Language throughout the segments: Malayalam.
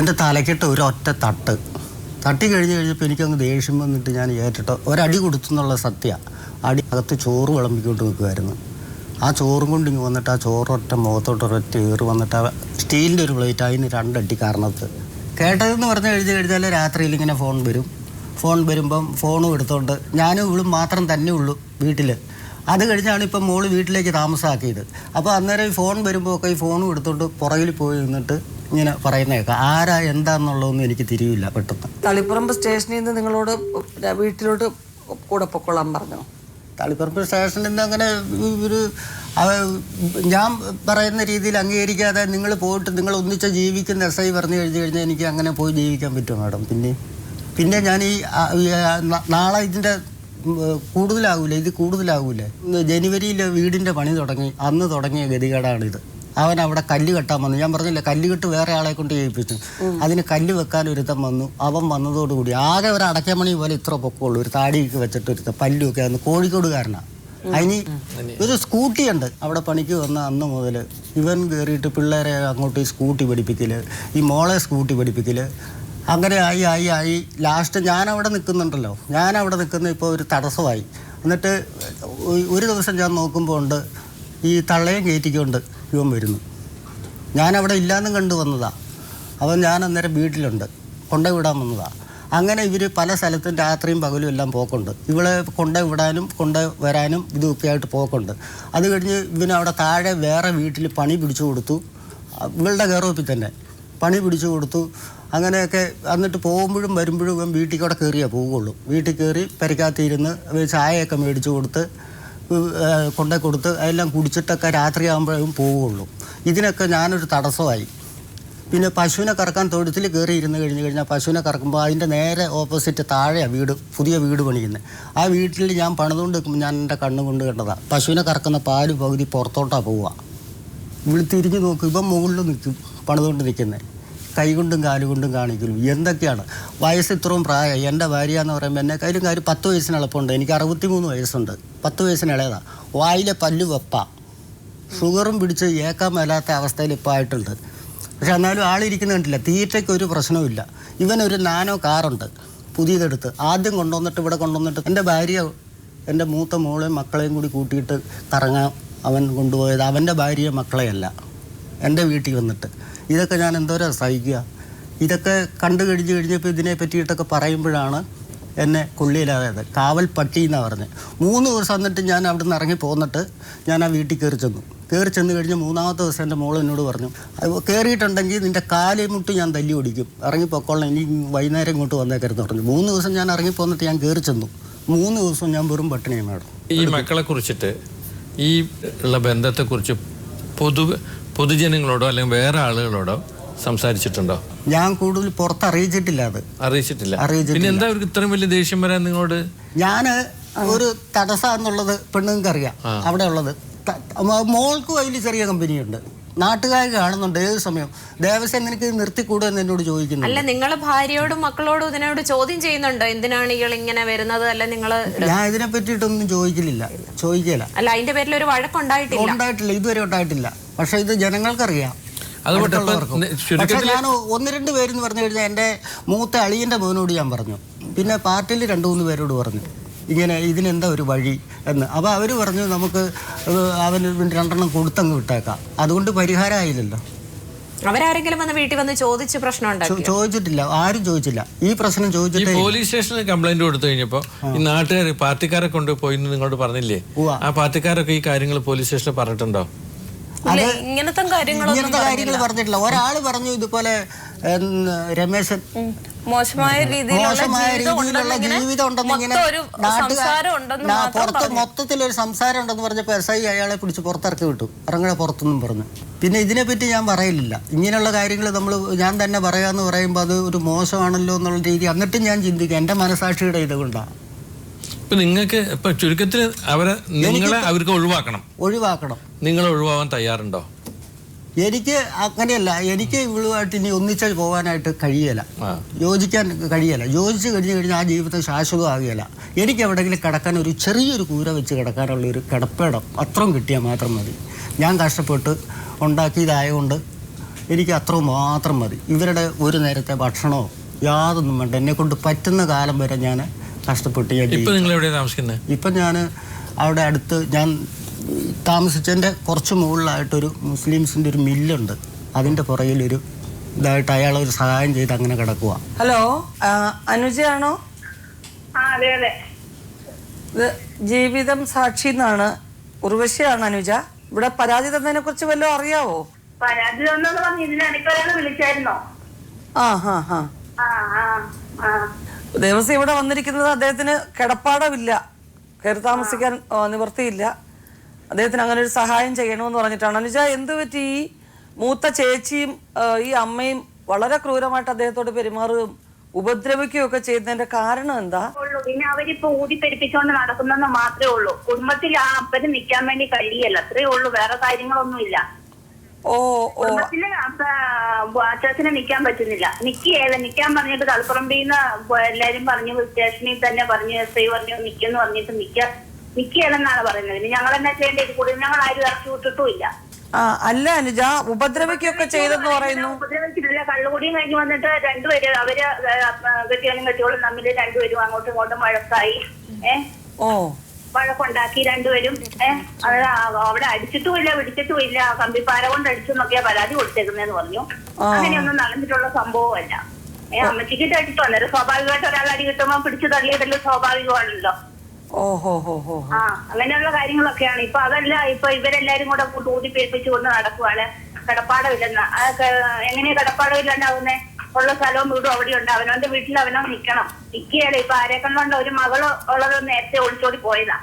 എൻ്റെ തലക്കിട്ട് ഒരൊറ്റ തട്ടി കഴിഞ്ഞപ്പോൾ എനിക്കങ്ങ് ദേഷ്യം വന്നിട്ട് ഞാൻ ഏറ്റിട്ട് ഒരടി കൊടുത്തു എന്നുള്ള സത്യമാണ്. അടി അകത്ത് ചോറ് വിളമ്പിക്കൊണ്ട് നിൽക്കുമായിരുന്നു. ആ ചോറും കൊണ്ട് ഇങ്ങ് വന്നിട്ട് ആ ചോറൊറ്റ മുഖത്തോട്ട് ഒരൊറ്റ ഏറ് വന്നിട്ട് ആ സ്റ്റീലിൻ്റെ ഒരു പ്ലേറ്റ് അതിന് 2 അടി കാരണത്ത്. കേട്ടതെന്ന് പറഞ്ഞു കഴിഞ്ഞാൽ രാത്രിയിൽ ഇങ്ങനെ ഫോൺ വരുമ്പം ഫോണും എടുത്തോണ്ട് ഞാനും ഇവളും മാത്രം തന്നെ ഉള്ളൂ വീട്ടിൽ. അത് കഴിഞ്ഞാണ് ഇപ്പം മോള് വീട്ടിലേക്ക് താമസമാക്കിയത്. അപ്പോൾ അന്നേരം ഈ ഫോൺ വരുമ്പോൾ ഒക്കെ ഈ ഫോണും എടുത്തോണ്ട് പുറകിൽ പോയി നിന്നിട്ട് ഇങ്ങനെ പറയുന്നേക്കാം. ആരാ എന്താണെന്നുള്ളതൊന്നും എനിക്ക് തിരിയില്ല പെട്ടെന്ന്. തളിപ്പറമ്പ് സ്റ്റേഷനിൽ നിന്ന് നിങ്ങളോട് വീട്ടിലോട്ട് കൂടെ പൊക്കോളാൻ പറഞ്ഞോ? തളിപ്പറമ്പ് സ്റ്റേഷനിൽ നിന്ന് അങ്ങനെ ഒരു ഞാൻ പറയുന്ന രീതിയിൽ അംഗീകരിക്കാതെ നിങ്ങൾ പോയിട്ട് നിങ്ങൾ ഒന്നിച്ച് ജീവിക്കുന്ന SI പറഞ്ഞു കഴിഞ്ഞാൽ എനിക്ക് അങ്ങനെ പോയി ജീവിക്കാൻ പറ്റുമോ മാഡം? പിന്നെ ഞാൻ ഈ നാളെ ഇതിൻ്റെ കൂടുതലാകൂലേ. ജനുവരിയിൽ വീടിൻ്റെ പണി തുടങ്ങി, അന്ന് തുടങ്ങിയ ഗതികേടാണിത്. അവൻ അവിടെ കല്ല് കെട്ടാൻ വന്നു. ഞാൻ പറഞ്ഞില്ല, കല്ലുകെട്ട് വേറെ ആളെ കൊണ്ട് ചെയ്യിപ്പിച്ചു. അതിന് കല്ല് വെക്കാൻ ഒരുത്തം വന്നു. അവൻ വന്നതോടുകൂടി ആകെ ഒരു അടയ്ക്കമണി പോലെ ഇത്ര പൊക്കമുള്ളൂ, ഒരു താടിയൊക്കെ വെച്ചിട്ട് ഒരുത്തം പല്ലുമൊക്കെ വന്ന് കോഴിക്കോടുകാരനാണ്. അതിന് ഒരു സ്കൂട്ടിയുണ്ട്. അവിടെ പണിക്ക് വന്ന അന്ന് മുതൽ ഇവൻ കയറിയിട്ട് പിള്ളേരെ അങ്ങോട്ട് ഈ സ്കൂട്ടി പഠിപ്പിക്കൽ, ഈ മോളെ സ്കൂട്ടി പഠിപ്പിക്കൽ, അങ്ങനെ ആയി ലാസ്റ്റ് ഞാനവിടെ നിൽക്കുന്നുണ്ടല്ലോ. ഞാനവിടെ നിൽക്കുന്ന ഇപ്പോൾ ഒരു തടസ്സമായി. എന്നിട്ട് ഒരു ദിവസം ഞാൻ നോക്കുമ്പോൾ ഉണ്ട് ഈ തള്ളയും കയറ്റിക്കൊണ്ട് ഇവൻ വരുന്നു. ഞാനവിടെ ഇല്ലാന്നും കണ്ടു വന്നതാണ്. അവൻ ഞാൻ അന്നേരം വീട്ടിലുണ്ട്, കൊണ്ടുവിടാൻ വന്നതാണ്. അങ്ങനെ ഇവർ പല സ്ഥലത്തും രാത്രിയും പകലും എല്ലാം പോക്കുണ്ട്. ഇവളെ കൊണ്ടുവിടാനും കൊണ്ടുവരാനും ഇതൊക്കെ ആയിട്ട് പോക്കുണ്ട്. അത് കഴിഞ്ഞ് ഇവനവിടെ താഴെ വേറെ വീട്ടിൽ പണി പിടിച്ചു കൊടുത്തു. ഇവളുടെ കയറോപ്പിൽ തന്നെ പണി പിടിച്ചു കൊടുത്തു. അങ്ങനെയൊക്കെ എന്നിട്ട് പോകുമ്പോഴും വരുമ്പോഴും ഇവൻ വീട്ടിൽ കൂടെ കയറിയേ പോവുകയുള്ളൂ. വീട്ടിൽ കയറി പെരക്കാത്തിരുന്ന് ചായയൊക്കെ മേടിച്ചു കൊടുത്ത് അതെല്ലാം കുടിച്ചിട്ടൊക്കെ രാത്രിയാകുമ്പോഴും പോവുകയുള്ളൂ. ഇതിനൊക്കെ ഞാനൊരു തടസ്സമായി. പിന്നെ പശുവിനെ കറക്കാൻ തൊഴുത്തിൽ കയറി ഇരുന്ന് കഴിഞ്ഞാൽ പശുവിനെ കറക്കുമ്പോൾ അതിൻ്റെ നേരെ ഓപ്പോസിറ്റ് താഴെയാണ് പുതിയ വീട് പണിയുന്നത്. ആ വീട്ടിൽ ഞാൻ പണിതുകൊണ്ട് നിൽക്കുമ്പോൾ ഞാൻ എൻ്റെ കണ്ണുകൊണ്ട് കണ്ടതാണ്. പശുവിനെ കറക്കുന്ന പാല് പകുതി പുറത്തോട്ടാണ് പോവുക. ഇവിടെ തിരിഞ്ഞ് നോക്കും, ഇപ്പം മുകളിൽ നിൽക്കും പണിതുകൊണ്ട് നിൽക്കുന്നത്. കൈകൊണ്ടും കാലുകൊണ്ടും കാണിക്കലും എന്തൊക്കെയാണ്. വയസ്സ് ഇത്രയും പ്രായം. എൻ്റെ ഭാര്യ എന്ന് പറയുമ്പോൾ എന്നെ കയ്യിലും കാര്യം 10 വയസ്സിന് എളുപ്പമുണ്ട്. എനിക്ക് 63 വയസ്സുണ്ട്. 10 വയസ്സിന് ഇളയതാണ്. വായിലെ പല്ല് വെപ്പ, ഷുഗറും പിടിച്ച് ഏക്കാൻ മേലാത്ത അവസ്ഥയിൽ ഇപ്പോൾ ആയിട്ടുണ്ട്. പക്ഷെ എന്നാലും ആളിരിക്കുന്ന കണ്ടില്ല. തീറ്റയ്ക്ക് ഒരു പ്രശ്നവുമില്ല. ഇവനൊരു നാനോ കാറുണ്ട് പുതിയതെടുത്ത് ആദ്യം കൊണ്ടുവന്നിട്ട് ഇവിടെ കൊണ്ടുവന്നിട്ട് എൻ്റെ ഭാര്യ എൻ്റെ മൂത്ത മോളെയും മക്കളെയും കൂടി കൂട്ടിയിട്ട് കറങ്ങാൻ അവൻ കൊണ്ടുപോയത്. അവൻ്റെ ഭാര്യയെ മക്കളെയല്ല, എൻ്റെ വീട്ടിൽ വന്നിട്ട്. ഇതൊക്കെ ഞാൻ എന്തോരം സഹിക്കുക. ഇതൊക്കെ കണ്ടു കഴിഞ്ഞപ്പോൾ ഇതിനെ പറ്റിയിട്ടൊക്കെ പറയുമ്പോഴാണ് എന്നെ കൊള്ളിയിലായത്. കാവൽ പട്ടി എന്നാണ് പറഞ്ഞത്. 3 ദിവസം എന്നിട്ട് ഞാൻ അവിടെ നിന്ന് ഇറങ്ങി പോന്നിട്ട് ഞാൻ ആ വീട്ടിൽ കയറി ചെന്ന് കഴിഞ്ഞ് 3ാമത്തെ ദിവസം എൻ്റെ മോൾ എന്നോട് പറഞ്ഞു, കയറിയിട്ടുണ്ടെങ്കിൽ നിൻ്റെ കാലേ മുട്ട് ഞാൻ തല്ലി ഓടിക്കും, ഇറങ്ങി പൊക്കോളാം, ഇനി വൈകുന്നേരം ഇങ്ങോട്ട് വന്നേക്കരുന്ന് പറഞ്ഞു. 3 ദിവസം ഞാൻ ഇറങ്ങി പോന്നിട്ട് ഞാൻ കയറി ചെന്നു. 3 ദിവസം ഞാൻ വെറും പട്ടിണിയാണ് മാഡം. ഈ മക്കളെ കുറിച്ചിട്ട് ഈ ഉള്ള ബന്ധത്തെക്കുറിച്ച് പൊതുജനങ്ങളോടോ അല്ലെങ്കിൽ വേറെ ആളുകളോടോ സംസാരിച്ചിട്ടുണ്ടോ? ഞാൻ കൂടുതൽ പുറത്ത് അറിയിച്ചിട്ടില്ല. പിന്നെ എന്താ അവർക്ക് ഇത്രയും വലിയ ദേഷ്യം വരാൻ നിങ്ങളോട്? ഞാൻ ഒരു തടസ്സം എന്നുള്ളത് പെണ്ണുങ്ങൾക്ക് അറിയാം. അവിടെ ഉള്ളത് മോൾക്കും അതിൽ ചെറിയ കമ്പനിയുണ്ട്. നാട്ടുകാർ കാണുന്നുണ്ട് ഏത് സമയം. ദേവസ്വം നിനക്ക് നിർത്തിക്കൂടുമെന്ന് എന്നോട് ചോദിക്കുന്നു. അല്ല, നിങ്ങളെ ഭാര്യയോടും മക്കളോടും ഇതിനോട് ചോദ്യം ചെയ്യുന്നുണ്ടോ? എന്തിനാണ് ഇയാൾ ഇങ്ങനെ വരുന്നത്? അല്ല, നിങ്ങൾ ഞാൻ ഇതിനെ പറ്റിയിട്ടൊന്നും ചോദിക്കില്ല. അല്ല, അതിന്റെ പേരിൽ ഒരു വഴക്കുണ്ടായിട്ടില്ല. ഇതുവരെ ഉണ്ടായിട്ടില്ല. പക്ഷെ ഇത് ജനങ്ങൾക്കറിയാം. പക്ഷെ ഞാൻ 1-2 പേരെന്ന് പറഞ്ഞു കഴിഞ്ഞാൽ എൻ്റെ മൂത്ത അളിയൻ്റെ മോനോട് ഞാൻ പറഞ്ഞു. പിന്നെ പാർട്ടിയിൽ 2-3 പേരോട് പറഞ്ഞു ഇങ്ങനെ ഇതിനെന്താ ഒരു വഴി എന്ന്. അപ്പോൾ അവർ പറഞ്ഞു നമുക്ക് അവന് 2 കൊടുത്തങ്ങ് വിട്ടേക്കാം. അതുകൊണ്ട് പരിഹാരമായില്ലല്ലോ. അവരാരെങ്കിലും വന്ന് വീട്ടിൽ വന്ന് ചോദിച്ച് പ്രശ്നം ചോദിച്ചിട്ടില്ല. ആരും ചോദിച്ചില്ല. ഈ പ്രശ്നം ചോദിച്ചിട്ട് പോലീസ് സ്റ്റേഷനിൽ കംപ്ലൈന്റ് കൊടുത്തു കഴിഞ്ഞപ്പോൾ ഈ നാട്ടുകാർ പാർട്ടിക്കാരെ കൊണ്ടുപോയി നിങ്ങളോട് പറഞ്ഞില്ലേ? ആ പാർട്ടിക്കാരൊക്കെ ഈ കാര്യങ്ങൾ പോലീസ് സ്റ്റേഷനിൽ പറഞ്ഞിട്ടുണ്ടോ? ഇങ്ങനത്തെ കാര്യങ്ങൾ പറഞ്ഞിട്ടില്ല. ഒരാൾ പറഞ്ഞു ഇതുപോലെ രമേശൻ മോശമായ രീതിയിലുള്ള ജീവിതം ഉണ്ടെന്ന് ഇങ്ങനെ പുറത്ത് മൊത്തത്തിലൊരു സംസാരം ഉണ്ടെന്ന് പറഞ്ഞപ്പോൾ SI അയാളെ പിടിച്ച് പുറത്തിറക്കി വിട്ടു. ഇറങ്ങണ പുറത്തൊന്നും പറഞ്ഞു. പിന്നെ ഇതിനെപ്പറ്റി ഞാൻ പറയില്ല. ഇങ്ങനെയുള്ള കാര്യങ്ങൾ ഞാൻ തന്നെ പറയാമെന്ന് പറയുമ്പോൾ അത് ഒരു മോശമാണല്ലോ എന്നുള്ള രീതി എന്നിട്ടും ഞാൻ ചിന്തിക്കുക. എൻ്റെ മനസാക്ഷിയുടെ ഇതുകൊണ്ടാണ്. ഇപ്പൊ നിങ്ങൾക്ക് ഇപ്പൊ ചുരുക്കത്തിൽ നിങ്ങളെ അവർക്ക് ഒഴിവാക്കണം. നിങ്ങൾ ഒഴിവാകാൻ തയ്യാറുണ്ടോ? എനിക്ക് അങ്ങനെയല്ല. എനിക്ക് ഇവളുമായിട്ട് ഇനി ഒന്നിച്ച് പോകാനായിട്ട് കഴിയല, യോജിക്കാൻ കഴിയല. യോജിച്ച് കഴിഞ്ഞാൽ ആ ജീവിതം ശാശ്വതമാകുകയില്ല. എനിക്ക് എവിടെയെങ്കിലും കിടക്കാൻ ഒരു ചെറിയൊരു കൂര വെച്ച് കിടക്കാനുള്ളൊരു കിടപ്പിടം അത്രയും കിട്ടിയാൽ മാത്രം മതി. ഞാൻ കഷ്ടപ്പെട്ട് ഉണ്ടാക്കിയതായതുകൊണ്ട് എനിക്ക് അത്ര മാത്രം മതി. ഇവരുടെ ഒരു നേരത്തെ ഭക്ഷണമോ യാതൊന്നും വേണ്ട. എന്നെ കൊണ്ട് പറ്റുന്ന കാലം വരെ ഞാൻ കഷ്ടപ്പെട്ട് ഇപ്പം ഞാൻ അവിടെ അടുത്ത് ഞാൻ താമസിച്ചതിൻ്റെ കുറച്ച് മുകളിലായിട്ടൊരു മുസ്ലിംസിൻ്റെ ഒരു മില്ലുണ്ട്. അതിൻ്റെ പുറകിലൊരു ഇതായിട്ട് അയാളൊരു സഹായം ചെയ്ത് അങ്ങനെ കിടക്കുക. ഹലോ, അനുജയാണോ? ഇത് ജീവിതം സാക്ഷി എന്നാണ്. ഉർവശിയാണ് അനുജ. ഇവിടെ പരാതി തന്നതിനെ കുറിച്ച് വല്ലതും അറിയാവോ? പരാതി തന്നെന്ന് പറഞ്ഞു ഇതിനിടയ്ക്ക് വിളിച്ചായിരുന്നോ? ദേവസ്വം ഇവിടെ വന്നിരിക്കുന്നത് അദ്ദേഹത്തിന് കിടപ്പാടമില്ല, കയറി താമസിക്കാൻ നിവൃത്തിയില്ല. അദ്ദേഹത്തിന് അങ്ങനെ ഒരു സഹായം ചെയ്യണമെന്ന് പറഞ്ഞിട്ടാണ്. അനുജ, എന്ത് പറ്റി? ഈ മൂത്ത ചേച്ചിയും ഈ അമ്മയും വളരെ ക്രൂരമായിട്ട് അദ്ദേഹത്തോട് പെരുമാറുകയും ഉപദ്രവിക്കുകയും ഒക്കെ ചെയ്യുന്നതിന്റെ കാരണം എന്താ? പിന്നെ അവരിപ്പോ ഊതിപ്പെരിപ്പിച്ചുകൊണ്ട് നടക്കുന്നെന്ന് മാത്രമേ ഉള്ളൂ. കുടുംബത്തിൽ ആ അപ്പന് നിൽക്കാൻ വേണ്ടി കഴിയല്ല, അത്രേ ഉള്ളൂ. വേറെ കാര്യങ്ങളൊന്നുമില്ല. കുടുംബത്തില് അച്ചാച്ചനെ നിൽക്കാൻ പറ്റുന്നില്ല. നിൽക്കാൻ പറഞ്ഞിട്ട് തളിപ്പറമ്പിന്ന് എല്ലാരും പറഞ്ഞു, സ്റ്റേഷനിൽ തന്നെ പറഞ്ഞു, SI പറഞ്ഞു നിൽക്കെന്ന് പറഞ്ഞിട്ട് നിൽക്കുകയല്ലെന്നാണ് പറയുന്നത്. പിന്നെ ഞങ്ങൾ എന്നാ ചെയ്യേണ്ടത്? കൂടുതൽ ഞങ്ങൾ ആരും ഇറക്കി വിട്ടിട്ടും ഇല്ല. അല്ല അനുജ, ഉപദ്രവിക്കൊക്കെ ചെയ്തെന്ന് പറയുന്നു. ഉപദ്രവിച്ചിട്ടില്ല. കള്ളുകൂടിയും കഴിഞ്ഞ് വന്നിട്ട് രണ്ടുപേര് അവര് കെട്ടിയോനും കെട്ടിയോളും തമ്മിൽ രണ്ടുപേരും അങ്ങോട്ടും ഇങ്ങോട്ടും വഴക്കായി. വഴക്കുണ്ടാക്കി രണ്ടുപേരും. അവിടെ അടിച്ചിട്ടുമില്ല, പിടിച്ചിട്ടുമില്ല, കമ്പിപ്പാര കൊണ്ട് അടിച്ചെന്നൊക്കെയാ പരാതി കൊടുത്തേക്കുന്നതെന്ന് പറഞ്ഞു. അങ്ങനെയൊന്നും നടന്നിട്ടുള്ള സംഭവമല്ല. അമ്മച്ചിക്ക് അടിച്ചു വന്നേരം സ്വാഭാവികമായിട്ട് ഒരാൾ അടി കിട്ടുമ്പോൾ പിടിച്ചു തള്ളിയിട്ടല്ലോ, സ്വാഭാവികമാണല്ലോ. അങ്ങനെയുള്ള കാര്യങ്ങളൊക്കെയാണ്. ഇപ്പൊ അതല്ല, ഇപ്പൊ ഇവരെല്ലാരും കൂടെ ഊതിപ്പേൽപ്പിച്ചു കൊണ്ട് നടക്കുവാണ്. കിടപ്പാടമില്ലെന്ന്. എങ്ങനെയാ കിടപ്പാടമില്ലാണ്ടാവുന്നേ? ഉള്ള സ്ഥലവും വീടും അവിടെ ഉണ്ട്. അവനവന്റെ വീട്ടിൽ അവനോ നിക്കണം. നിക്കുകയല്ല. ഇപ്പൊ ആരെക്കൊണ്ടുണ്ട് ഒരു മകള് ഉള്ളത് നേരത്തെ ഒളിച്ചോടി പോയതാ.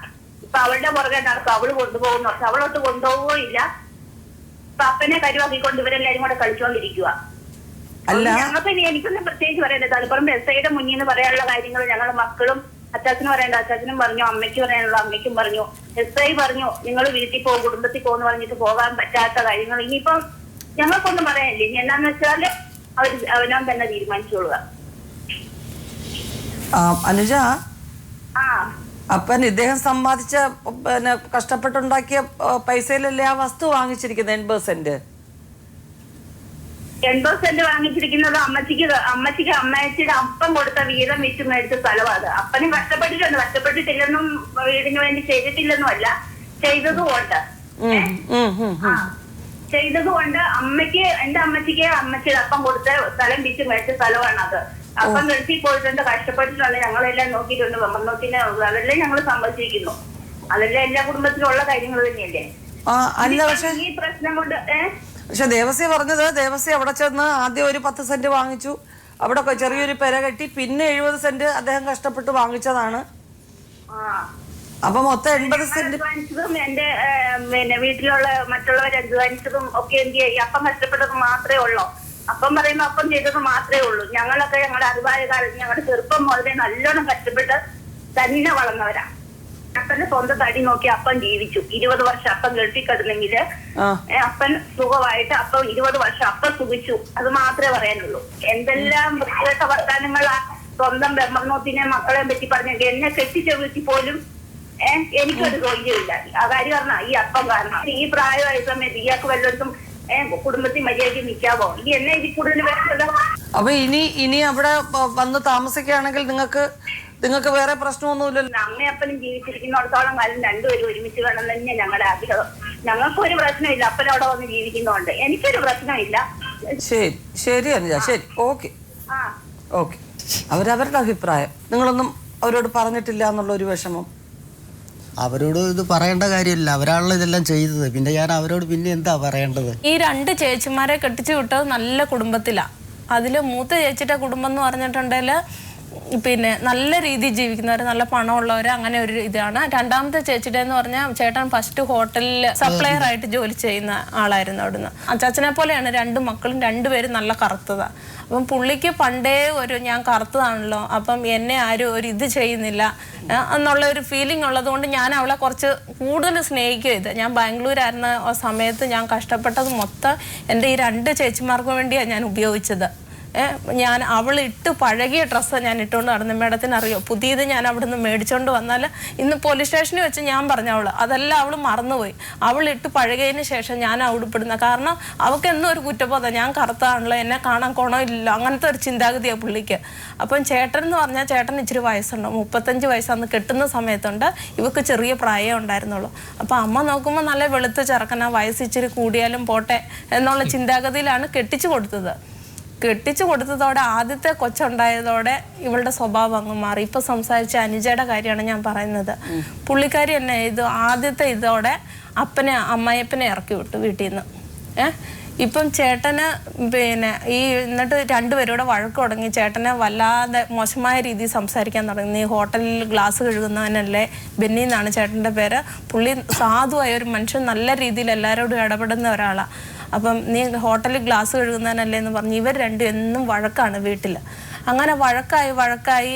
ഇപ്പൊ അവളുടെ പുറകെ നടക്കും. അവള് കൊണ്ടുപോകുന്നു. പക്ഷെ അവളോട്ട് കൊണ്ടുപോവുകയില്ല. ഇപ്പൊ അപ്പനെ കരുവാക്കിക്കൊണ്ട് ഇവരെല്ലാരും കൂടെ കളിച്ചോണ്ടിരിക്കുക. ഞങ്ങൾക്ക് ഇനി എനിക്കൊന്നും പ്രത്യേകിച്ച് പറയണ്ടത്. തളിപ്പറമ്പ് SIയുടെ മുന്നിൽ നിന്ന് പറയാനുള്ള കാര്യങ്ങൾ ഞങ്ങളുടെ മക്കളും അച്ചാച്ചന് പറയേണ്ട അച്ചാച്ചനും പറഞ്ഞു, അമ്മയ്ക്ക് പറയാനുള്ള അമ്മയ്ക്കും പറഞ്ഞു, SI പറഞ്ഞു നിങ്ങൾ വീട്ടിൽ പോകും, കുടുംബത്തിൽ പോകുന്നു പറഞ്ഞിട്ട് പോകാൻ പറ്റാത്ത കാര്യങ്ങൾ ഇനിയിപ്പം ഞങ്ങൾക്കൊന്നും പറയാനില്ല. ഇനി എന്താന്ന് വെച്ചാല് അവനവൻ തന്നെ തീരുമാനിച്ചോളുക. അനുജ, അപ്പൻ ഇദ്ദേഹം സമ്പാദിച്ച പിന്നെ കഷ്ടപ്പെട്ടുണ്ടാക്കിയ പൈസയിലല്ലേ ആ വസ്തു വാങ്ങിച്ചിരിക്കുന്നത്? 80 സെന്റ് വാങ്ങിച്ചിരിക്കുന്നത് അമ്മച്ചിക്ക് അമ്മച്ചിയുടെ അപ്പം കൊടുത്ത വീതം വിറ്റ് മേടിച്ച സ്ഥലമാണ് അത്. അപ്പനും കഷ്ടപ്പെട്ടിട്ടുണ്ട്. കഷ്ടപ്പെട്ടിട്ടില്ലെന്നും വീടിന് വേണ്ടി ചെയ്തിട്ടില്ലെന്നും അല്ല, ചെയ്തതുകൊണ്ട് എന്റെ അമ്മച്ചിക്ക് അമ്മച്ചിയുടെ അപ്പം കൊടുത്ത സ്ഥലം വിറ്റ് മേടിച്ച സ്ഥലമാണ് അത്. അപ്പം ഗൾഫിൽ പോയിട്ടുണ്ട്, കഷ്ടപ്പെട്ടിട്ടുണ്ട്, ഞങ്ങളെല്ലാം നോക്കിയിട്ടുണ്ട്. നോക്കിന് അതെല്ലാം ഞങ്ങൾ സമ്മതിച്ചിരിക്കുന്നു. അതെല്ലാം എല്ലാ കുടുംബത്തിലും ഉള്ള കാര്യങ്ങൾ തന്നെയല്ലേ. ഈ പ്രശ്നം കൊണ്ട് പക്ഷെ ദേവസ്വം പറഞ്ഞത്, ദേവസ്വം അവിടെ ചെന്ന് ആദ്യം ഒരു 10 സെന്റ് വാങ്ങിച്ചു, അവിടെ ചെറിയൊരു പെര കെട്ടി, പിന്നെ 70 സെന്റ് അദ്ദേഹം കഷ്ടപ്പെട്ട് വാങ്ങിച്ചതാണ്. അപ്പൊ മൊത്തം 80 സെന്റ് എന്റെ പിന്നെ വീട്ടിലുള്ള മറ്റുള്ളവർ അധ്വാനിച്ചതും ഒക്കെ എന്ത് ചെയ്യും? അപ്പം കഷ്ടപ്പെട്ടത് മാത്രമേ ഉള്ളൂ. അപ്പം പറയുമ്പോ അപ്പം ചെയ്തത് മാത്രമേ ഉള്ളൂ. ഞങ്ങളൊക്കെ ഞങ്ങളുടെ അറിവായ കാലത്ത് ഞങ്ങളുടെ ചെറുപ്പം മുതലേ നല്ലോണം കഷ്ടപ്പെട്ട് തന്നെ വളർന്നവരാ. അപ്പന്റെ സ്വന്തം തടി നോക്കി അപ്പൻ ജീവിച്ചു. 20 വർഷം അപ്പൻ ഗൾഫിൽ കിടന്നെങ്കിൽ അപ്പൻ സുഖമായിട്ട് അപ്പം 20 വർഷം അപ്പൻ സുഖിച്ചു. അത് മാത്രമേ പറയാനുള്ളൂ. എന്തെല്ലാം വൃത്തികെട്ട വർത്താനങ്ങളാ സ്വന്തം ബ്രഹ്മനോത്തിനെ മക്കളെ പറ്റി പറഞ്ഞെങ്കിൽ എന്നെ കെട്ടിച്ച വീട്ടിൽ പോലും എനിക്കൊരു ധൈര്യമില്ല. ആ കാര്യം പറഞ്ഞ ഈ അപ്പം കാരണം. ഈ പ്രായമായ സമയത്ത് ഇയാൾക്ക് വല്ലതും കുടുംബത്തിൽ മര്യാദയ്ക്ക് നിൽക്കാവോ? ഈ എന്നെ ഇതിൽ കൂടുതൽ വേണ്ടല്ലോ. അപ്പൊ ഇനി അവിടെ വന്ന് താമസിക്കുകയാണെങ്കിൽ നിങ്ങൾക്ക് വേറെ പ്രശ്നമൊന്നുമില്ലല്ലോ. അമ്മയപ്പനും ജീവിച്ചിരിക്കുന്നിടത്തോളം കാലം രണ്ടുപേരും ഒരുമിച്ച് വേണം തന്നെ ഞങ്ങളുടെ ആഗ്രഹം. ഞങ്ങൾക്കൊരു പ്രശ്നമില്ല. അപ്പനവിടെ വന്ന് ജീവിക്കുന്നതുകൊണ്ട് എനിക്കൊരു പ്രശ്നമില്ല. ശരി അനുജ, ശരി, ഓക്കെ. അവരവരുടെ അഭിപ്രായം. നിങ്ങളൊന്നും അവരോട് പറഞ്ഞിട്ടില്ല എന്നുള്ള ഒരു വിഷമം? അവരോട് ഇത് പറയേണ്ട കാര്യമില്ല. അവരാണല്ലോ ഇതെല്ലാം ചെയ്തത്. പിന്നെ ഞാൻ അവരോട് പിന്നെ എന്താ പറയേണ്ടത്? ഈ 2 ചേച്ചിമാരെ കെട്ടിച്ചു വിട്ടത് നല്ല കുടുംബത്തിലാണ്. അതിൽ മൂത്ത ചേച്ചിയുടെ കുടുംബം എന്ന് പറഞ്ഞിട്ടുണ്ടെങ്കിൽ പിന്നെ നല്ല രീതിയിൽ ജീവിക്കുന്നവർ, നല്ല പണമുള്ളവർ, അങ്ങനെ ഒരു ഇതാണ്. രണ്ടാമത്തെ ചേച്ചിയുടെ എന്ന് പറഞ്ഞാൽ ചേട്ടൻ ഫസ്റ്റ് ഹോട്ടലിൽ സപ്ലയർ ആയിട്ട് ജോലി ചെയ്യുന്ന ആളായിരുന്നു അവിടുന്ന്. അച്ചാച്ചനെ പോലെയാണ് 2 മക്കളും, 2 പേരും നല്ല കറുത്തതാണ്. അപ്പം പുള്ളിക്ക് പണ്ടേ ഞാൻ കറുത്തതാണല്ലോ, അപ്പം എന്നെ ആരും ഒരു ഇത് ചെയ്യുന്നില്ല എന്നുള്ള ഒരു ഫീലിംഗ് ഉള്ളതുകൊണ്ട് ഞാൻ അവളെ കുറച്ച് കൂടുതൽ സ്നേഹിക്കുക ചെയ്ത്. ഞാൻ ബാംഗ്ലൂരായിരുന്ന സമയത്ത് ഞാൻ കഷ്ടപ്പെട്ടത് മൊത്തം എൻ്റെ ഈ 2 ചേച്ചിമാർക്ക് വേണ്ടിയാണ് ഞാൻ ഉപയോഗിച്ചത്. ഞാൻ അവൾ ഇട്ട് പഴകിയ ഡ്രസ്സ് ഞാൻ ഇട്ടുകൊണ്ട് നടന്നു. മേഡത്തിന് അറിയോ, പുതിയത് ഞാൻ അവിടെ നിന്ന് മേടിച്ചോണ്ട് വന്നാൽ ഇന്ന് പോലീസ് സ്റ്റേഷനിൽ വെച്ച് ഞാൻ പറഞ്ഞു അതെല്ലാം അവൾ മറന്നുപോയി. അവൾ ഇട്ട് പഴകിയതിന് ശേഷം ഞാൻ ഉടുപ്പിടുന്ന, കാരണം അവൾക്ക് എന്നും ഒരു കുറ്റബോധം, ഞാൻ കറുത്താണല്ലോ, എന്നെ കാണാൻ ഗുണമില്ല, അങ്ങനത്തെ ഒരു ചിന്താഗതിയാണ് പുള്ളിക്ക്. അപ്പം ചേട്ടൻ എന്ന് പറഞ്ഞാൽ ചേട്ടൻ ഇച്ചിരി വയസ്സുണ്ട്, 35 വയസ്സന്ന് കെട്ടുന്ന സമയത്തുണ്ട്, ഇവക്ക് ചെറിയ പ്രായം ഉണ്ടായിരുന്നുള്ളൂ. അപ്പം അമ്മ നോക്കുമ്പോൾ നല്ല വെളുത്ത ചെറുക്കനാ, വയസ്സ് ഇച്ചിരി കൂടിയാലും പോട്ടെ എന്നുള്ള ചിന്താഗതിയിലാണ് കെട്ടിച്ചു കൊടുത്തത്. കെട്ടിച്ചു കൊടുത്തതോടെ ആദ്യത്തെ കൊച്ചുണ്ടായതോടെ ഇവളുടെ സ്വഭാവം അങ്ങ് മാറി. ഇപ്പൊ സംസാരിച്ച അനുജയുടെ കാര്യമാണ് ഞാൻ പറയുന്നത്. പുള്ളിക്കാരി എന്നെ ആദ്യത്തെ ഇതോടെ അമ്മായിയപ്പനെ ഇറക്കി വിട്ടു വീട്ടിൽ നിന്ന്. ഇപ്പം ചേട്ടന് ഈ എന്നിട്ട് രണ്ടുപേരൂടെ വഴക്ക് തുടങ്ങി. ചേട്ടനെ വല്ലാതെ മോശമായ രീതിയിൽ സംസാരിക്കാൻ തുടങ്ങി. നീ ഹോട്ടലിൽ ഗ്ലാസ് കഴുകുന്നവനല്ലേ, ബെന്നി എന്നാണ് ചേട്ടൻ്റെ പേര്. പുള്ളി സാധുവായ ഒരു മനുഷ്യൻ, നല്ല രീതിയിൽ എല്ലാവരോടും ഇടപെടുന്ന ഒരാളാണ്. അപ്പം നീ ഹോട്ടലിൽ ഗ്ലാസ് കഴുകുന്നവനല്ലേ എന്ന് പറഞ്ഞ് ഇവർ രണ്ടും എന്നും വഴക്കാണ് വീട്ടിൽ. അങ്ങനെ വഴക്കായി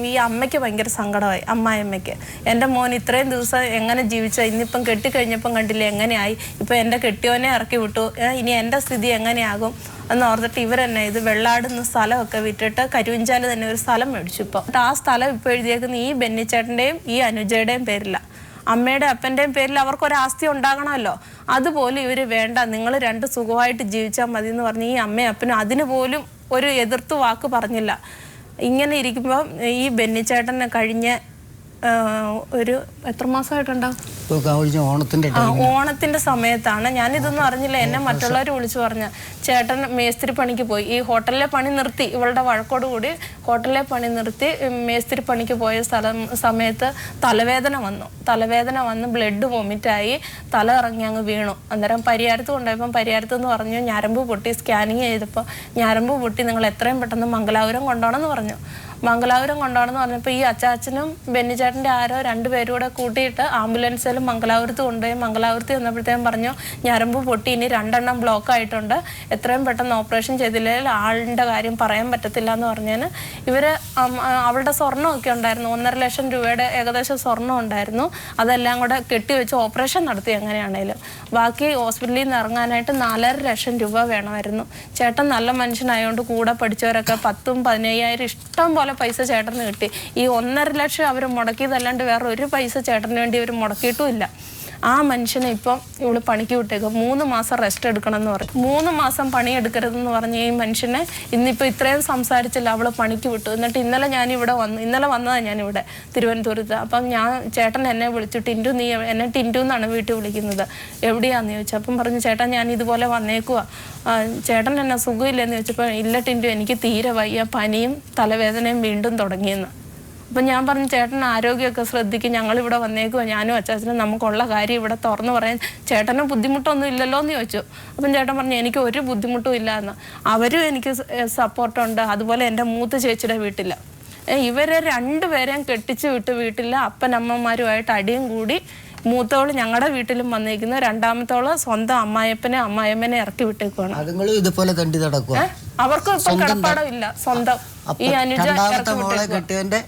ഈ അമ്മയ്ക്ക് ഭയങ്കര സങ്കടമായി, അമ്മായിയമ്മയ്ക്ക്. എൻ്റെ മോൻ ഇത്രയും ദിവസം എങ്ങനെ ജീവിച്ച, ഇന്നിപ്പം കെട്ടിക്കഴിഞ്ഞപ്പം കണ്ടില്ലേ എങ്ങനെയായി, ഇപ്പം എൻ്റെ കെട്ടിയോനെ ഇറക്കി വിട്ടു, ഇനി എൻ്റെ സ്ഥിതി എങ്ങനെയാകും എന്ന് ഓർത്തിട്ട് ഇവരെന്നെ വെള്ളാടുന്ന സ്ഥലമൊക്കെ വിറ്റിട്ട് കരുവഞ്ചാല് തന്നെ ഒരു സ്ഥലം മേടിച്ചു. ഇപ്പം ആ സ്ഥലം ഇപ്പോൾ എഴുതിയേക്കുന്ന ഈ ബെന്നിച്ചേട്ടൻ്റെയും ഈ അനുജയുടെയും പേരില്ല, അമ്മയുടെ അപ്പൻ്റെയും പേരിൽ അവർക്കൊരാസ്തി ഉണ്ടാകണമല്ലോ. അതുപോലെ ഇവർ വേണ്ട, നിങ്ങൾ രണ്ട് സുഖമായിട്ട് ജീവിച്ചാൽ മതി എന്ന് പറഞ്ഞ് ഈ അമ്മയും അപ്പനും അതിന് പോലും ഒരു എതിർത്ത് വാക്ക് പറഞ്ഞില്ല. ഇങ്ങനെ ഇരിക്കുമ്പോൾ ഈ ബെന്നിച്ചേട്ടനെ കഴിഞ്ഞ ഒരു എത്ര മാസമായിട്ടുണ്ടാവും, ഓണത്തിന്റെ സമയത്താണ്. ഞാനിതൊന്നും അറിഞ്ഞില്ല. എന്നെ മറ്റുള്ളവർ വിളിച്ചു പറഞ്ഞ ചേട്ടൻ മേസ്തിരി പണിക്ക് പോയി. ഈ ഹോട്ടലിലെ പണി നിർത്തി, ഇവളുടെ വഴക്കോട് കൂടി ഹോട്ടലിലെ പണി നിർത്തി മേസ്തിരി പണിക്ക് പോയ സമയത്ത് തലവേദന വന്ന് ബ്ലഡ് വൊമിറ്റായി, തല ഇറങ്ങി അങ്ങ് വീണു. അന്നേരം പരിയാരത്ത് കൊണ്ടുപോയപ്പം പരിയാരത്ത് എന്ന് പറഞ്ഞു ഞരമ്പ് പൊട്ടി. സ്കാനിങ് ചെയ്തപ്പോൾ ഞരമ്പ് പൊട്ടി, നിങ്ങൾ എത്രയും പെട്ടെന്ന് മംഗലാപുരം കൊണ്ടുപോകണമെന്ന് പറഞ്ഞു. മംഗലാപുരം കൊണ്ടുപോകണമെന്ന് പറഞ്ഞപ്പോൾ ഈ അച്ചാച്ചനും ബെന്നിച്ചേട്ടൻ്റെ ആരോ രണ്ടുപേരും കൂടെ കൂട്ടിയിട്ട് ആംബുലൻസിൽ മംഗലാപുരത്ത് കൊണ്ടുപോയി. മംഗലാപുരത്ത് ചെന്നപ്പോഴത്തേക്കും പറഞ്ഞു ഞരമ്പ് പൊട്ടി, ഇനി 2 എണ്ണം ബ്ലോക്ക് ആയിട്ടുണ്ട്, എത്രയും പെട്ടെന്ന് ഓപ്പറേഷൻ ചെയ്തില്ലെങ്കിൽ ആളിൻ്റെ കാര്യം പറയാൻ പറ്റത്തില്ല എന്ന് പറഞ്ഞാൽ ഇവർ അവളുടെ സ്വർണ്ണമൊക്കെ ഉണ്ടായിരുന്നു, 1.5 ലക്ഷം രൂപയുടെ ഏകദേശം സ്വർണ്ണം ഉണ്ടായിരുന്നു. അതെല്ലാം കൂടെ കെട്ടിവെച്ച് ഓപ്പറേഷൻ നടത്തി എങ്ങനെയാണേലും. ബാക്കി ഹോസ്പിറ്റലിൽ നിന്ന് ഇറങ്ങാനായിട്ട് 4.5 ലക്ഷം രൂപ വേണമായിരുന്നു. ചേട്ടൻ നല്ല മനുഷ്യനായതുകൊണ്ട് കൂടെ പഠിച്ചവരൊക്കെ 10,000 15,000 ഇഷ്ടം പോലെ പൈസ ചേട്ടന് കിട്ടി. ഈ 1.5 ലക്ഷം അവർ മുടക്കിയതല്ലാണ്ട് വേറെ ഒരു പൈസ ചേട്ടന് വേണ്ടി അവർ മുടക്കിയിട്ടും ഇല്ല. ആ മനുഷ്യനെ ഇപ്പം ഇവള് പണിക്ക് വിട്ടേക്കും. 3 മാസം റെസ്റ്റ് എടുക്കണം എന്ന് പറയും. 3 മാസം പണിയെടുക്കരുതെന്ന് പറഞ്ഞ ഈ മനുഷ്യനെ ഇന്നിപ്പോൾ ഇത്രയും സംസാരിച്ചില്ല, അവള് പണിക്ക് വിട്ടു. എന്നിട്ട് ഇന്നലെ വന്നതാണ് ഞാനിവിടെ തിരുവനന്തപുരത്ത്. അപ്പം ചേട്ടൻ എന്നെ വിളിച്ചു, ടിൻറ്റു നീ എന്നെ ടിൻറ്റു എന്നാണ് വീട്ടിൽ വിളിക്കുന്നത്, എവിടെയാന്ന് ചോദിച്ചു. അപ്പം പറഞ്ഞു ചേട്ടൻ ഞാൻ ഇതുപോലെ വന്നേക്കുവാ, ചേട്ടൻ എന്നെ സുഖമില്ലെന്ന് ചോദിച്ചപ്പോൾ ഇല്ല ടിൻറ്റു, എനിക്ക് തീരെ വയ്യ, പനിയും തലവേദനയും വീണ്ടും തുടങ്ങിയെന്ന്. അപ്പം ഞാൻ പറഞ്ഞു ചേട്ടൻ ആരോഗ്യമൊക്കെ ശ്രദ്ധിക്കും, ഞങ്ങളിവിടെ വന്നേക്കുമോ, ഞാനും അച്ചാച്ചനും നമുക്കുള്ള കാര്യം ഇവിടെ തുറന്നു പറയാൻ, ചേട്ടന് ബുദ്ധിമുട്ടൊന്നും ഇല്ലല്ലോ എന്ന് ചോദിച്ചു. അപ്പം ചേട്ടൻ പറഞ്ഞു എനിക്ക് ഒരു ബുദ്ധിമുട്ടും ഇല്ല എന്ന്. അവരും എനിക്ക് സപ്പോർട്ടുണ്ട്. അതുപോലെ എൻ്റെ മൂത്ത ചേച്ചിയുടെ വീട്ടിൽ ഇവരെ രണ്ടുപേരെയും കെട്ടിച്ച് വിട്ട് വീട്ടിൽ അപ്പനമ്മമാരുമായിട്ട് അടിയും കൂടി. മൂത്തവള് ഞങ്ങളുടെ വീട്ടിലും വന്നേക്കുന്നു, രണ്ടാമത്തോള് സ്വന്തം അമ്മായിയമ്മനെ ഇറക്കി വിട്ടേക്കുവാണ്. ഇതുപോലെ തണ്ടി നടക്കുക. അവർക്കും ഇപ്പം കിടപ്പാടം ഇല്ല. സ്വന്തം ഈ അനുജ കെട്ടിയവന്റെ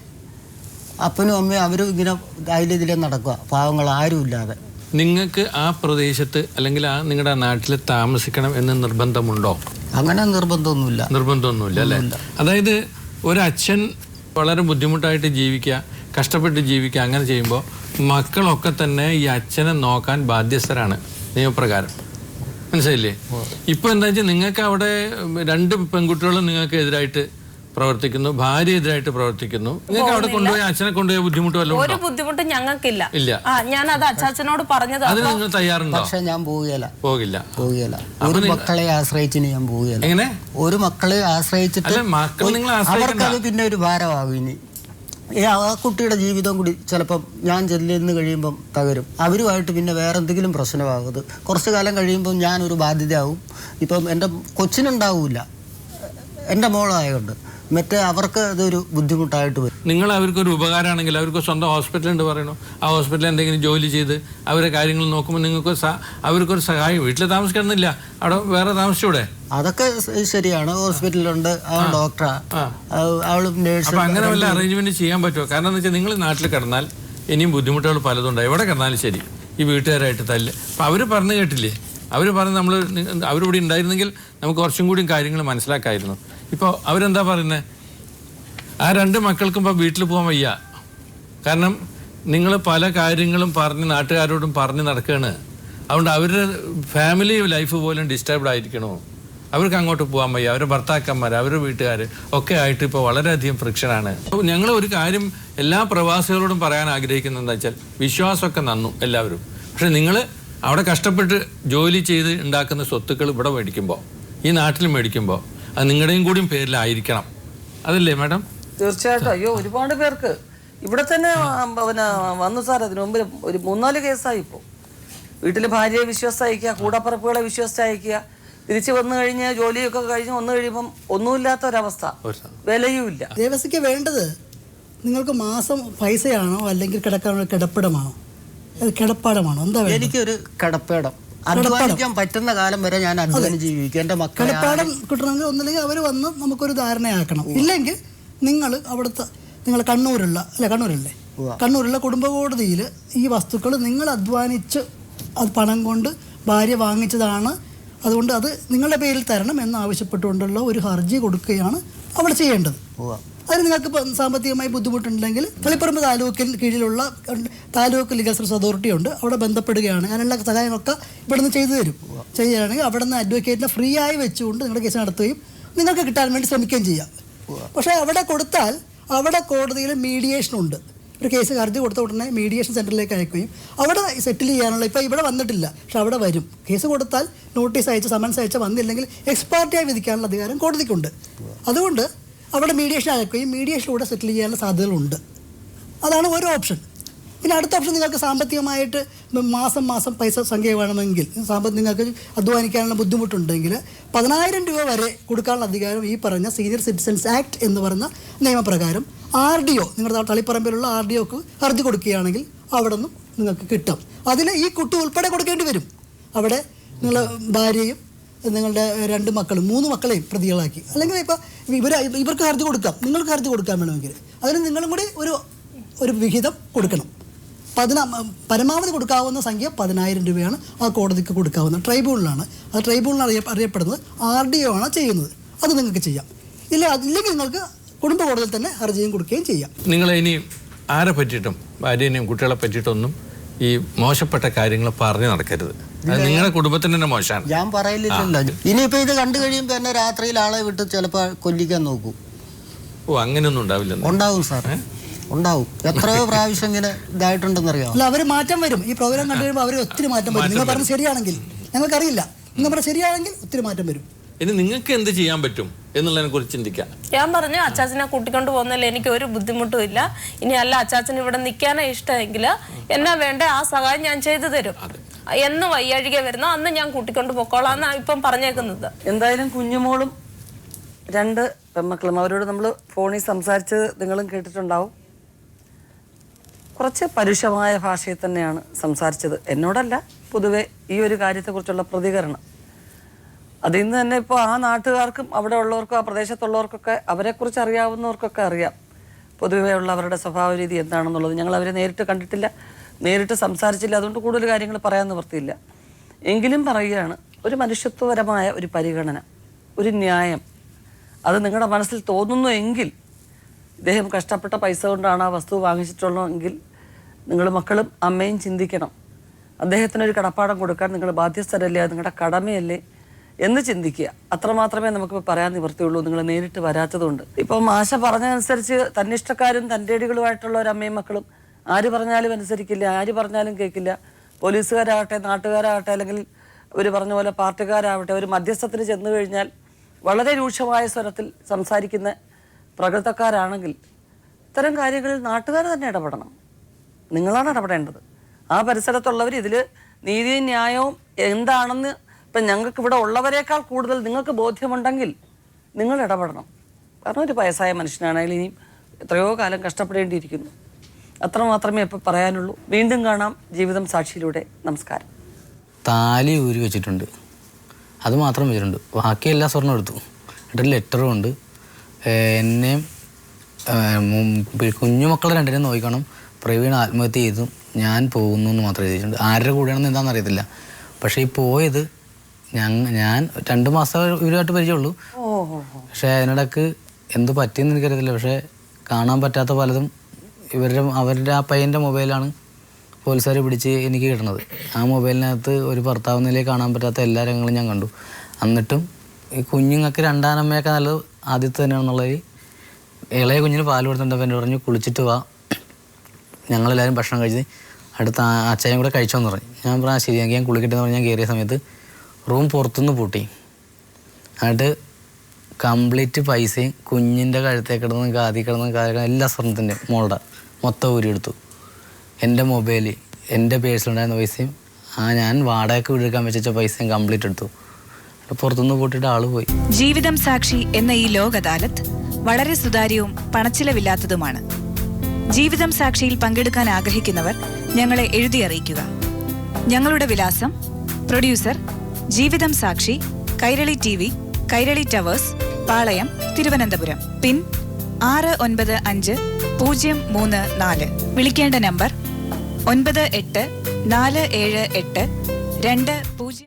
അപ്പനും അമ്മയും അവരും ഇങ്ങനെ അതിലിതിലെ നടക്കുക, പാവങ്ങൾ ആരും ഇല്ലാതെ. നിങ്ങൾക്ക് ആ പ്രദേശത്ത് അല്ലെങ്കിൽ ആ നിങ്ങളുടെ നാട്ടിൽ താമസിക്കണം എന്ന് നിർബന്ധമുണ്ടോ? അങ്ങനെ നിർബന്ധമൊന്നുമില്ല അല്ലേ? അതായത് ഒരച്ഛൻ വളരെ ബുദ്ധിമുട്ടായിട്ട് ജീവിക്കുക, കഷ്ടപ്പെട്ട് ജീവിക്കുക, അങ്ങനെ ചെയ്യുമ്പോൾ മക്കളൊക്കെ തന്നെ ഈ അച്ഛനെ നോക്കാൻ ബാധ്യസ്ഥരാണ് നിയമപ്രകാരം. മനസ്സിലായില്ലേ? ഇപ്പൊ എന്താ വെച്ചാൽ നിങ്ങൾക്ക് അവിടെ 2 പെൺകുട്ടികളും നിങ്ങൾക്ക് എതിരായിട്ട് പ്രവർത്തിക്കുന്നു, ഭാര്യ എതിരായിട്ട് പ്രവർത്തിക്കുന്നു. നിങ്ങൾക്ക് അവിടെ കൊണ്ടുപോയി അച്ഛനെ കൊണ്ടുപോയി ബുദ്ധിമുട്ട് വല്ലതും ഒരു ബുദ്ധിമുട്ടും ഞങ്ങൾക്കില്ല. ഇല്ല. ഞാൻ അത് അച്ചാച്ചനോട് പറഞ്ഞത്. അത് നിങ്ങൾ തയ്യാറുണ്ടോ? പക്ഷെ ഞാൻ പോകില്ല. ഒരു മക്കളെ ആശ്രയിച്ചിന് ഞാൻ പോവുകയില്ല. എങ്ങനെ? ഒരു മക്കളെ ആശ്രയിച്ചിട്ട് അവർക്കത് പിന്നെ ഒരു ഭാരമാകും. ഇനി ആ കുട്ടിയുടെ ജീവിതം കൂടി ചിലപ്പം ഞാൻ ചെല്ലുന്ന കഴിയുമ്പം തകരും. അവരുമായിട്ട് പിന്നെ വേറെ എന്തെങ്കിലും പ്രശ്നമാകും. കുറച്ചു കാലം കഴിയുമ്പം ഞാനൊരു ബാധ്യതയാവും. ഇപ്പം എൻ്റെ കൊച്ചിനുണ്ടാവില്ല, എൻ്റെ മോളായതുകൊണ്ട്. മറ്റേ അവർക്ക് അതൊരു ബുദ്ധിമുട്ടായിട്ട് വരും. നിങ്ങൾ അവർക്കൊരു ഉപകാരമാണെങ്കിൽ അവർക്ക് സ്വന്തം ഹോസ്പിറ്റലുണ്ട് പറയണോ, ആ ഹോസ്പിറ്റലിൽ എന്തെങ്കിലും ജോലി ചെയ്ത് അവരെ കാര്യങ്ങൾ നോക്കുമ്പോൾ നിങ്ങൾക്ക് അവർക്കൊരു സഹായം. വീട്ടിൽ താമസിക്കണമെന്നില്ല, അവിടെ വേറെ താമസിച്ചൂടെ? അതൊക്കെ ശരിയാണ്. ഹോസ്പിറ്റലുണ്ട്, അവൻ ഡോക്ടറാ, അവളും നേഴ്സ്. അപ്പം അങ്ങനെ വല്ല അറേഞ്ച്മെന്റ് ചെയ്യാൻ പറ്റുമോ? കാരണം എന്ന് വെച്ചാൽ നിങ്ങൾ നാട്ടിൽ കിടന്നാൽ ഇനിയും ബുദ്ധിമുട്ടുകൾ പലതും ഉണ്ടാവും. എവിടെ കിടന്നാലും ശരി ഈ വീട്ടുകാരായിട്ട് തല്ല്. അപ്പം അവർ പറഞ്ഞു കേട്ടില്ലേ, അവർ പറഞ്ഞ് അവരിവിടെ ഉണ്ടായിരുന്നെങ്കിൽ നമുക്ക് കുറച്ചും കൂടി കാര്യങ്ങൾ മനസ്സിലാക്കായിരുന്നു. ഇപ്പോൾ അവരെന്താ പറയുന്നത്, ആ 2 മക്കൾക്കും ഇപ്പോൾ വീട്ടിൽ പോകാൻ വയ്യ. കാരണം നിങ്ങൾ പല കാര്യങ്ങളും പറഞ്ഞ് നാട്ടുകാരോടും പറഞ്ഞ് നടക്കുകയാണ്. അതുകൊണ്ട് അവരുടെ ഫാമിലി ലൈഫ് പോലും ഡിസ്റ്റർബ്ഡ് ആയിരിക്കണോ, അവർക്ക് അങ്ങോട്ട് പോകാൻ വയ്യ. അവരുടെ ഭർത്താക്കന്മാർ, അവരുടെ വീട്ടുകാർ ഒക്കെ ആയിട്ട് ഇപ്പോൾ വളരെയധികം ഫ്രിക്ഷനാണ്. ഞങ്ങൾ ഒരു കാര്യം എല്ലാ പ്രവാസികളോടും പറയാൻ ആഗ്രഹിക്കുന്നത് എന്താ വെച്ചാൽ, വിശ്വാസമൊക്കെ നന്നു എല്ലാവരും. പക്ഷെ നിങ്ങൾ അവിടെ കഷ്ടപ്പെട്ട് ജോലി ചെയ്ത് ഉണ്ടാക്കുന്ന സ്വത്തുക്കൾ ഇവിടെ മേടിക്കുമ്പോൾ, ഈ നാട്ടിൽ മേടിക്കുമ്പോൾ, അത് നിങ്ങളുടെയും കൂടിയും പേരിലായിരിക്കണം. അതല്ലേ മാഡം? തീർച്ചയായിട്ടും. അയ്യോ, ഒരുപാട് പേർക്ക് ഇവിടെ തന്നെ പിന്നെ വന്നു സാർ. അതിനു മുമ്പ് ഒരു 3-4 കേസായി. ഇപ്പോൾ വീട്ടിൽ ഭാര്യയെ വിശ്വസിച്ചയക്കുക, കൂടപ്പറപ്പുകളെ വിശ്വസിച്ചയക്കുക, തിരിച്ചു വന്നു കഴിഞ്ഞ് ജോലിയൊക്കെ കഴിഞ്ഞ് വന്നു കഴിയുമ്പം ഒന്നുമില്ലാത്ത ഒരവസ്ഥ, വിലയുമില്ല. ദേവസിക്ക് വേണ്ടത് നിങ്ങൾക്ക് മാസം പൈസയാണോ അല്ലെങ്കിൽ കിടപ്പിടമാണോ, കിടപ്പാടമാണോ, എന്താ വേണ്ടത്? എനിക്കൊരു കിടപ്പേടം. അധ്വാനിക്കാൻ പറ്റുന്ന കാലം വരെ ഞാൻ അധ്വാനം ജീവിക്കും. എൻ്റെ മക്കളെ കിടപ്പാടം കിട്ടണമെങ്കിൽ ഒന്നില്ലെങ്കിൽ അവർ വന്ന് നമുക്കൊരു ധാരണയാക്കണം. ഇല്ലെങ്കിൽ നിങ്ങൾ അവിടുത്തെ കണ്ണൂരല്ലേ കണ്ണൂരുള്ള കുടുംബ കോടതിയിൽ ഈ വസ്തുക്കൾ നിങ്ങൾ അധ്വാനിച്ച് അത് പണം കൊണ്ട് ഭാര്യ വാങ്ങിച്ചതാണ്, അതുകൊണ്ട് അത് നിങ്ങളുടെ പേരിൽ തരണം എന്നാവശ്യപ്പെട്ടുകൊണ്ടുള്ള ഒരു ഹർജി കൊടുക്കുകയാണ് അവിടെ ചെയ്യേണ്ടത്. അതിന് നിങ്ങൾക്ക് സാമ്പത്തികമായി ബുദ്ധിമുട്ടുണ്ടെങ്കിൽ തളിപ്പറമ്പ് താലൂക്കിൽ കീഴിലുള്ള താലൂക്ക് ലീഗൽ സർവീസ് അതോറിറ്റി ഉണ്ട്, അവിടെ ബന്ധപ്പെടുകയാണ്. അതിനുള്ള സഹായങ്ങളൊക്കെ ഇവിടെ നിന്ന് ചെയ്തു തരും. ചെയ്യുകയാണെങ്കിൽ അവിടെ നിന്ന് അഡ്വക്കേറ്റിനെ ഫ്രീ ആയി വെച്ചുകൊണ്ട് നിങ്ങളുടെ കേസ് നടത്തുകയും നിങ്ങൾക്ക് കിട്ടാൻ വേണ്ടി ശ്രമിക്കുകയും ചെയ്യാം. പക്ഷേ അവിടെ കൊടുത്താൽ അവിടെ കോടതിയിൽ മീഡിയേഷനുണ്ട്. ഒരു കേസ് ഹർജി കൊടുത്ത ഉടനെ മീഡിയേഷൻ സെൻറ്ററിലേക്ക് അയക്കുകയും അവിടെ സെറ്റിൽ ചെയ്യാനുള്ള, ഇപ്പോൾ ഇവിടെ വന്നിട്ടില്ല പക്ഷെ അവിടെ വരും. കേസ് കൊടുത്താൽ നോട്ടീസ് അയച്ച് സമൻസ് അയച്ച് വന്നില്ലെങ്കിൽ എക്സ്പാർട്ടിയായി വിധിക്കാനുള്ള അധികാരം കോടതിക്കുണ്ട്. അതുകൊണ്ട് അവിടെ മീഡിയേഷൻ അയക്കുകയും മീഡിയേഷനിലൂടെ സെറ്റിൽ ചെയ്യാനുള്ള സാധ്യതകളുണ്ട്. അതാണ് ഒരു ഓപ്ഷൻ. പിന്നെ അടുത്ത ഓപ്ഷൻ, നിങ്ങൾക്ക് സാമ്പത്തികമായിട്ട് മാസം പൈസ സംഖ്യ വേണമെങ്കിൽ, നിങ്ങൾക്ക് അധ്വാനിക്കാനുള്ള ബുദ്ധിമുട്ടുണ്ടെങ്കിൽ 10,000 രൂപ വരെ കൊടുക്കാനുള്ള അധികാരം ഈ പറഞ്ഞ സീനിയർ സിറ്റിസൺസ് ആക്ട് എന്ന് പറയുന്ന നിയമപ്രകാരം RDO, നിങ്ങളുടെ തളിപ്പറമ്പിലുള്ള RDOക്ക് ഹർജി കൊടുക്കുകയാണെങ്കിൽ അവിടെ നിന്നും നിങ്ങൾക്ക് കിട്ടും. അതിൽ ഈ കുട്ടി ഉൾപ്പെടെ കൊടുക്കേണ്ടി വരും. അവിടെ നിങ്ങളുടെ ഭാര്യയും നിങ്ങളുടെ 2 മക്കളും 3 മക്കളെയും പ്രതികളാക്കി, അല്ലെങ്കിൽ ഇപ്പോൾ ഇവർക്ക് ഹർജി കൊടുക്കാം, നിങ്ങൾക്ക് ഹർജി കൊടുക്കാൻ വേണമെങ്കിൽ അതിന് നിങ്ങളും കൂടി ഒരു വിഹിതം കൊടുക്കണം. പരമാവധി കൊടുക്കാവുന്ന സംഖ്യ 10,000 രൂപയാണ് ആ കോടതിക്ക് കൊടുക്കാവുന്ന. ട്രൈബ്യൂണലാണ്, അത് ട്രൈബ്യൂണൽ അറിയപ്പെടുന്നത് RDO ആണ് ചെയ്യുന്നത്. അത് നിങ്ങൾക്ക് ചെയ്യാം. ഇല്ലെങ്കിൽ നിങ്ങൾക്ക് കുടുംബ കോടതിയിൽ തന്നെ ഹർജിയും കൊടുക്കുകയും ചെയ്യാം. നിങ്ങൾ ഇനി ആരെ പറ്റിയിട്ടും ഭാര്യനെയും കുട്ടികളെ പറ്റിയിട്ടൊന്നും ഈ മോശപ്പെട്ട കാര്യങ്ങൾ പറഞ്ഞു നടക്കരുത്. അത് നിങ്ങളുടെ കുടുംബത്തിന് തന്നെ മോശമാണ്. ഞാൻ പറയില്ലല്ലോ. ഇനിയിപ്പോൾ ഇത് കണ്ടു കഴിയുമ്പോൾ എന്നെ രാത്രിയിൽ ആളെ വിട്ട് ചിലപ്പോൾ കൊല്ലിക്കാൻ നോക്കും. ഓ, അങ്ങനെയൊന്നും ഉണ്ടാവില്ല. ഉണ്ടാവും സാർ, ഉണ്ടാവും. എത്രയോ പ്രാവശ്യം ഇങ്ങനെ ഇതായിട്ടുണ്ടെന്നറിയാം. അല്ല, അവർ മാറ്റം വരും. ഈ പ്രോഗ്രാം കണ്ടു കഴിയുമ്പോൾ അവർ ഒത്തിരി മാറ്റം വരും. നിങ്ങൾ പറഞ്ഞത് ശരിയാണെങ്കിൽ, ഞങ്ങൾക്കറിയില്ല, നിങ്ങൾ പറഞ്ഞത് ശരിയാണെങ്കിൽ ഒത്തിരി മാറ്റം വരും. ഇനി നിങ്ങൾക്ക് എന്ത് ചെയ്യാൻ പറ്റും എന്നുള്ളതിനെ കുറിച്ച് ചിന്തിക്കാം. ഞാൻ പറഞ്ഞു, അച്ചാച്ചനെ കൂട്ടിക്കൊണ്ട് പോകുന്നതിൽ എനിക്ക് ഒരു ബുദ്ധിമുട്ടും ഇല്ല. ഇനി അല്ല അച്ചാച്ചന് ഇവിടെ നിൽക്കാനേ ഇഷ്ടമെങ്കിൽ എന്നാ വേണ്ട ആ സഹായം ഞാൻ ചെയ്തു തരും. എന്ന് വയ്യഴികെ വരുന്നോ അന്ന് ഞാൻ കൂട്ടിക്കൊണ്ട് പൊക്കോളാന്ന് ഇപ്പം പറഞ്ഞേക്കുന്നത്. എന്തായാലും കുഞ്ഞുമോളും 2 പെൺമക്കളും, അവരോട് നമ്മൾ ഫോണിൽ സംസാരിച്ചത് നിങ്ങളും കേട്ടിട്ടുണ്ടാവും. കുറച്ച് പരുഷമായ ഭാഷയിൽ തന്നെയാണ് സംസാരിച്ചത്. എന്നോടല്ല, പൊതുവെ ഈ ഒരു കാര്യത്തെക്കുറിച്ചുള്ള പ്രതികരണം. അതിൽ നിന്ന് തന്നെ ഇപ്പോൾ ആ നാട്ടുകാർക്കും അവിടെ ഉള്ളവർക്കും ആ പ്രദേശത്തുള്ളവർക്കൊക്കെ അവരെക്കുറിച്ച് അറിയാവുന്നവർക്കൊക്കെ അറിയാം പൊതുവേ ഉള്ള അവരുടെ സ്വഭാവ രീതി എന്താണെന്നുള്ളത്. ഞങ്ങൾ അവരെ നേരിട്ട് കണ്ടിട്ടില്ല, നേരിട്ട് സംസാരിച്ചില്ല, അതുകൊണ്ട് കൂടുതൽ കാര്യങ്ങൾ പറയാൻ നിവർത്തിയില്ല. എങ്കിലും പറയുകയാണ്, ഒരു മനുഷ്യത്വപരമായ ഒരു പരിഗണന, ഒരു ന്യായം, അത് നിങ്ങളുടെ മനസ്സിൽ തോന്നുന്നു എങ്കിൽ, ഇദ്ദേഹം കഷ്ടപ്പെട്ട പൈസ കൊണ്ടാണ് ആ വസ്തു വാങ്ങിച്ചിട്ടുള്ളതെങ്കിൽ നിങ്ങൾ മക്കളും അമ്മയും ചിന്തിക്കണം. അദ്ദേഹത്തിനൊരു കടപ്പാടം കൊടുക്കാൻ നിങ്ങൾ ബാധ്യസ്ഥരല്ലേ, അത് നിങ്ങളുടെ കടമയല്ലേ എന്ന് ചിന്തിക്കുക. അത്രമാത്രമേ നമുക്ക് പറയാൻ നിവർത്തിയുള്ളൂ. നിങ്ങൾ നേരിട്ട് വരാത്തതുകൊണ്ട്. ഇപ്പം ആശ പറഞ്ഞതനുസരിച്ച് തന്നിഷ്ടക്കാരും തൻ്റെടികളുമായിട്ടുള്ള ഒരു അമ്മയും മക്കളും ആര് പറഞ്ഞാലും അനുസരിക്കില്ല, ആര് പറഞ്ഞാലും കേൾക്കില്ല. പോലീസുകാരാകട്ടെ, നാട്ടുകാരാകട്ടെ, അല്ലെങ്കിൽ ഒരു പറഞ്ഞ പോലെ പാർട്ടിക്കാരാവട്ടെ, ഒരു മധ്യസ്ഥത്തിന് ചെന്നു കഴിഞ്ഞാൽ വളരെ രൂക്ഷമായ സ്വരത്തിൽ സംസാരിക്കുന്ന പ്രകൃതക്കാരാണെങ്കിൽ ഇത്തരം കാര്യങ്ങളിൽ നാട്ടുകാർ തന്നെ ഇടപെടണം. നിങ്ങളാണ് ഇടപെടേണ്ടത്. ആ പരിസരത്തുള്ളവർ ഇതിൽ നീതിയും ന്യായവും എന്താണെന്ന് ഇപ്പം ഞങ്ങൾക്ക് ഇവിടെ ഉള്ളവരെക്കാൾ കൂടുതൽ നിങ്ങൾക്ക് ബോധ്യമുണ്ടെങ്കിൽ നിങ്ങൾ ഇടപെടണം. കാരണം ഒരു വയസ്സായ മനുഷ്യനാണെങ്കിൽ ഇനിയും എത്രയോ കാലം കഷ്ടപ്പെടേണ്ടിയിരിക്കുന്നു. അത്രമാത്രമേ ഇപ്പം പറയാനുള്ളൂ. വീണ്ടും കാണാം ജീവിതം സാക്ഷിയിലൂടെ. നമസ്കാരം. താലി ഊരി വെച്ചിട്ടുണ്ട്, അത് മാത്രം വെച്ചിട്ടുണ്ട്. ബാക്കി എല്ലാ സ്വർണ്ണം എടുത്തു. എന്നിട്ട് ലെറ്ററും ഉണ്ട്. എന്നെയും കുഞ്ഞുമക്കളെ 2 നോക്കണം. പ്രവീൺ ആത്മഹത്യ ചെയ്തു, ഞാൻ പോകുന്നു എന്ന് മാത്രമേ എഴുതിയിട്ടുണ്ട്. ആരുടെ കൂടെയാണെന്ന് എന്താണെന്ന് അറിയത്തില്ല. പക്ഷേ ഈ പോയത് ഞാൻ 2 മാസം ഇവരുമായിട്ട് പരിചയമുള്ളൂ. പക്ഷേ അതിനിടക്ക് എന്ത് പറ്റിയെന്ന് എനിക്കറിയത്തില്ല. പക്ഷേ കാണാൻ പറ്റാത്ത പലതും അവരുടെ ആ പയ്യൻ്റെ മൊബൈലാണ് പോലീസുകാർ പിടിച്ച് എനിക്ക് കിട്ടുന്നത്. ആ മൊബൈലിനകത്ത് ഒരു ഭർത്താവ് നിലയിൽ കാണാൻ പറ്റാത്ത എല്ലാ രംഗങ്ങളും ഞാൻ കണ്ടു. എന്നിട്ടും ഈ കുഞ്ഞുങ്ങൾക്ക് രണ്ടാനമ്മയൊക്കെ നല്ലത് ആദ്യത്തെ തന്നെയാണെന്നുള്ളത്. ഇളയ കുഞ്ഞിന് പാൽ കൊടുത്തിട്ടുണ്ടപ്പോൾ എന്നോട് പറഞ്ഞു കുളിച്ചിട്ട് വാ, ഞങ്ങളെല്ലാവരും ഭക്ഷണം കഴിച്ച് അടുത്ത അച്ഛനും കൂടെ കഴിച്ചോന്ന് പറഞ്ഞു. ഞാൻ പറഞ്ഞു ശരി, ഞാൻ കുളിക്കട്ടെ എന്ന് പറഞ്ഞ് ഞാൻ കയറിയ സമയത്ത് റൂം പുറത്തുനിന്ന് പൂട്ടി. എന്നിട്ട് കംപ്ലീറ്റ് പൈസയും കുഞ്ഞിൻ്റെ കഴുത്തേ കിടന്ന് കാതി കിടന്ന് എല്ലാ സ്വർണ്ണത്തിൻ്റെ മോളുടെ മൊത്തം ഊരിയെടുത്തു. എൻ്റെ മൊബൈൽ, എൻ്റെ പേഴ്സിലുണ്ടായിരുന്ന പൈസയും ഞാൻ വാടകയ്ക്ക് വീടെടുക്കാൻ വെച്ച പൈസയും കംപ്ലീറ്റ് എടുത്തു. പുറത്തുനിന്ന് പൂട്ടിയിട്ട് ആള് പോയി. ജീവിതം സാക്ഷി എന്ന ഈ ലോക് അദാലത്ത് വളരെ സുതാര്യവും പണച്ചിലവില്ലാത്തതുമാണ്. ജീവിതം സാക്ഷിയിൽ പങ്കെടുക്കാൻ ആഗ്രഹിക്കുന്നവർ ഞങ്ങളെ എഴുതി അറിയിക്കുക. ഞങ്ങളുടെ വിലാസം: പ്രൊഡ്യൂസർ, ജീവിതം സാക്ഷി, കൈരളി TV, കൈരളി ടവേഴ്സ്, പാളയം, തിരുവനന്തപുരം. പിൻ 695034. വിളിക്കേണ്ട നമ്പർ 98478220.